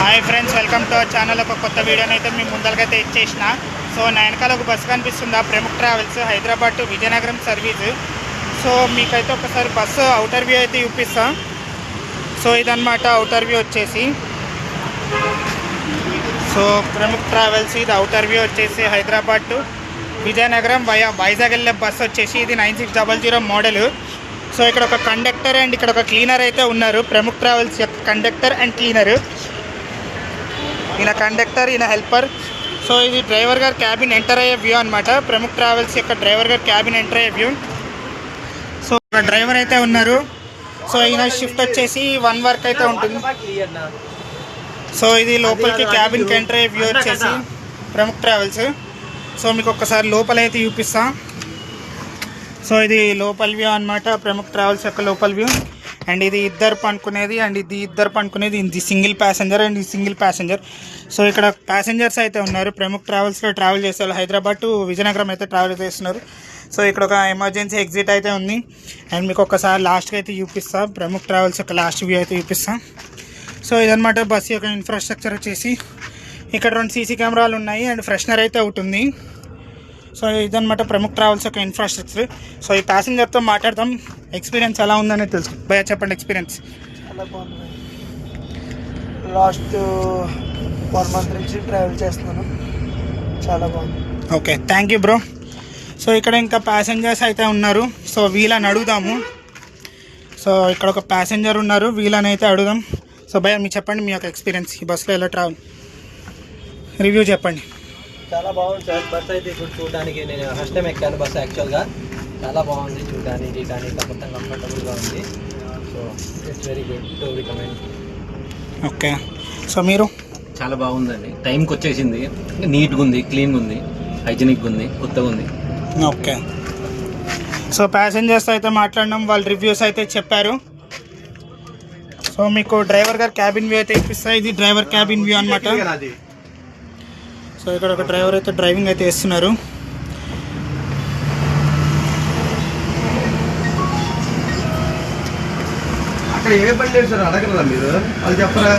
Hi friends, welcome to our channel. ఒక కొత్త వీడియోని అయితే మేము ముందరకైతే ఇచ్చేసిన. సో నా వెనకాల ఒక బస్సు కనిపిస్తుంది, ప్రముఖ travels Hyderabad to Vizianagaram service. So మీకైతే ఒకసారి బస్సు అవుటర్ వ్యూ అయితే చూపిస్తాం. సో ఇదన్నమాట అవుటర్ వ్యూ వచ్చేసి. సో ప్రముఖ ట్రావెల్స్ ఇది అవుటర్ వ్యూ వచ్చేసి హైదరాబాద్ టు విజయనగరం వైజాగ్ వెళ్ళే బస్సు వచ్చేసి ఇది 9600 మోడల్. సో ఇక్కడ ఒక కండక్టర్ అండ్ ఇక్కడ ఒక క్లీనర్ అయితే ఉన్నారు. ప్రముఖ ట్రావెల్స్ యొక్క కండక్టర్ అండ్ క్లీనర్. ఈయన కండక్టర్, ఈయన హెల్పర్. సో ఇది డ్రైవర్ గారు క్యాబిన్ ఎంటర్ అయ్యే వ్యూ అనమాట. ప్రముఖ ట్రావెల్స్ యొక్క డ్రైవర్ గారు క్యాబిన్ ఎంటర్ అయ్యే వ్యూ. సో ఒక డ్రైవర్ అయితే ఉన్నారు. సో ఈయన షిఫ్ట్ వచ్చేసి 1 వర్క్ అయితే ఉంటుంది. సో ఇది లోపలికి క్యాబిన్కి ఎంటర్ అయ్యే వ్యూ వచ్చేసి ప్రముఖ ట్రావెల్స్. సో మీకు ఒక్కసారి లోపలైతే చూపిస్తాం. సో ఇది లోపల వ్యూ అనమాట, ప్రముఖ ట్రావెల్స్ యొక్క లోపల వ్యూ. అండ్ ఇది ఇద్దరు పనుకునేది అండ్ ఇది ఇద్దరు పనుకునేది. ఇది సింగిల్ ప్యాసింజర్ అండ్ ఇది సింగిల్ ప్యాసింజర్. సో ఇక్కడ ప్యాసింజర్స్ అయితే ఉన్నారు. ప్రముఖ ట్రావెల్స్లో ట్రావెల్ చేస్తారు, హైదరాబాద్ టు విజయనగరం అయితే ట్రావెల్ చేస్తున్నారు. సో ఇక్కడ ఒక ఎమర్జెన్సీ ఎగ్జిట్ అయితే ఉంది. అండ్ మీకు ఒకసారి లాస్ట్కి అయితే చూపిస్తాం, ప్రముఖ ట్రావెల్స్ యొక్క లాస్ట్ వ్యూ అయితే చూపిస్తాం. సో ఇదన్నమాట బస్సు యొక్క ఇన్ఫ్రాస్ట్రక్చర్ వచ్చేసి. ఇక్కడ 2 సీసీ కెమెరాలు ఉన్నాయి అండ్ ఫ్రెషనర్ అయితే ఒకటి ఉంది. సో ఇదన్నమాట ప్రముఖ ట్రావెల్స్ యొక్క ఇన్ఫ్రాస్ట్రక్చర్. సో ఈ ప్యాసింజర్తో మాట్లాడతాం, ఎక్స్పీరియన్స్ ఎలా ఉందని తెలుసు. భయ్యా చెప్పండి ఎక్స్పీరియన్స్. చాలా బాగుంది. లాస్ట్ 1 మంత్ నుంచి ట్రావెల్ చేస్తున్నాను, చాలా బాగుంది. Okay, thank you bro. So ఇక్కడ ఇంకా ప్యాసింజర్స్ అయితే ఉన్నారు. సో వీళ్ళని అడుగుదాము. సో ఇక్కడ ఒక ప్యాసింజర్ ఉన్నారు, వీళ్ళని అయితే అడుగుదాం. సో భయ్యా మీరు చెప్పండి మీ యొక్క ఎక్స్పీరియన్స్, ఈ బస్సులో ఎలా ట్రావెల్ రివ్యూ చెప్పండి. చాలా బాగుంది సార్. బస్ అయితే ఇప్పుడు చూడడానికి నేను ఫస్ట్ టైం ఎక్కాను బస్. యాక్చువల్గా చాలా బాగుంది చూడడానికి, కానీ మొత్తం కంఫర్టబుల్గా ఉంది. So it's very good to recommend. Okay, so మీరు? చాలా బాగుందండి, టైంకి వచ్చేసింది. నీట్గా ఉంది, క్లీన్గా ఉంది, హైజీనిక్గా ఉంది, కొత్తగా ఉంది. ఓకే, సో ప్యాసింజర్స్ అయితే మాట్లాడినాం, వాళ్ళ రివ్యూస్ అయితే చెప్పారు. సో మీకు డ్రైవర్ గారు క్యాబిన్ వ్యూ అయితే ఇప్పిస్తాయి. ఇది డ్రైవర్ క్యాబిన్ వ్యూ అనమాట. సో ఇక్కడ ఒక డ్రైవర్ అయితే డ్రైవింగ్ అయితే చేస్తున్నారు. అక్కడ ఏ పని లేదు సార్, అడగరా మీరు? అది చెప్పరా?